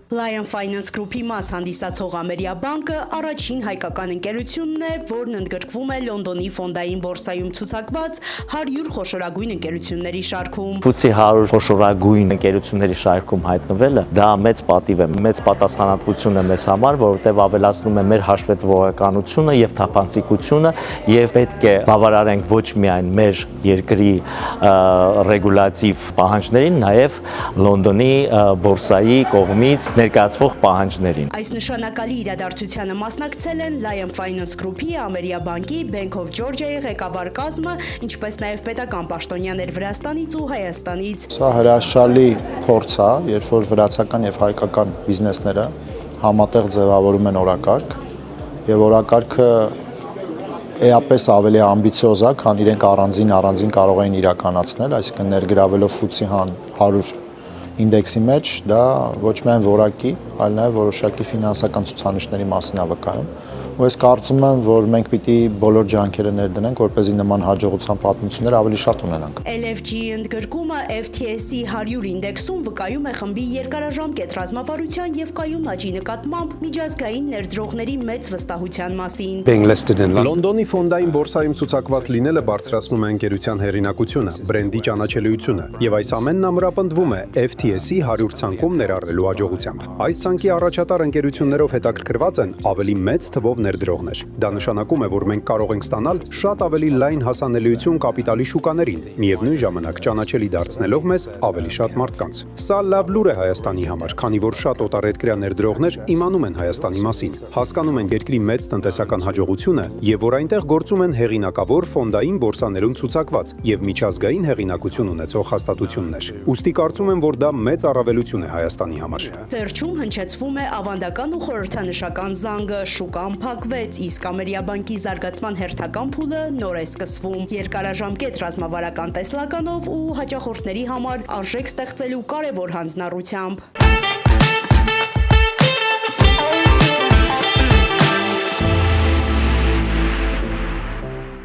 Lion Finance Group-ի մաս հանդիսացող Ամերիաբանկը առաջին հայկական ընկերությունն է, որն ընդգրկվում է Լոնդոնի ֆոնդային բորսայում ցուցակված 100 խոշորագույն ընկերությունների շարքում։ FTSE 100 խոշորագույն ընկերությունների շարքում հայտնվելը դա մեծ պատիվ է, մեծ պատասխանատվություն է մեզ համար, որովհետև ավելացնում է մեր հաշվետվողականությունը եւ թափանցիկությունը եւ պետք է բավարարենք ոչ միայն մեր երկրի ռեգուլատիվ պահանջներին, նաեւ Լոնդոնի բորսայի կողմից ներկայացվող պահանջներին։ Այս նշանակալի իրադարձությանը մասնակցել են Lion Finance Group-ի, Ամերիաբանկի, Bank of Georgia-ի ղեկավար կազմը, ինչպես նաև պետական պաշտոնյաներ Վրաստանից ու Հայաստանից։ Սա հրաշալի փորձ է, երբ որ վրացական եւ հայկական բիզնեսները համատեղ ձևավորում են օրակարգ, եւ օրակարգը էապես ավելի ամբիցիոզ է, քան իրենք առանձին կարող էին իրականացնել, այսինքն ներգրավելով FTSE 100 ինդեքսի մեջ, դա ոչ միայն որակի, այլ նաև որոշակի ֆինանսական ցուցանիշների մասին է վկայում։ Ու ես կարծում եմ, որ մենք պիտի բոլոր ջանքերը ներդնենք, որպեսզի նման հաջողության պատմություններ ավելի շատ ունենանք։ LFG-ի ընդգրկումը FTSE 100 ինդեքսում վկայում է խմբի երկարաժամկետ ռազմավարության եւ կայուն աճի նկատմամբ միջազգային ներդրողների մեծ վստահության մասին։ Լոնդոնի ֆոնդային բորսայում ցուցակված լինելը բարձրացնում է ընկերության հեղինակությունը, բրենդի ճանաչելիությունը եւ այս ամենն ամրապնդվում է FTSE 100 ցանկում ներառնելու հաջողությամբ։ Այս ցանկի առաջատար ընկերություններով հետաքրքրված են ավելի մեծ թվով ներդրողներ։ Դա նշանակում է, որ մենք կարող ենք ստանալ շատ ավելի լայն հասանելիություն կապիտալի շուկաներին, միևնույն ժամանակ ճանաչելի դարձնելով մեզ ավելի շատ մարդկանց։ Սա լավ լուր է Հայաստանի համար, քանի որ շատ օտարերկրյա ներդրողներ իմանում են Հայաստանի մասին, հասկանում են երկրի մեծ տնտեսական հաջողությունը եւ որ այնտեղ գործում են հեղինակավոր ֆոնդային բորսաներում ցուցակված եւ միջազգային հեղինակություն ունեցող հաստատություններ։ Ուստի կարծում եմ, որ դա մեծ առավելություն է Հայաստանի համար։ Վերջում հնչեցվում է ավանդական ու խորհրդանշական զանգը, շուկան փակվեց, իսկ Ամերիաբանկի զարգացման հերթական փուլը նոր է սկսվում։ Երկարաժամկետ ռազմավարական տեսլականով ու հաճախորդների համար արժեք ստեղծելու կարևոր հանձնառությամբ։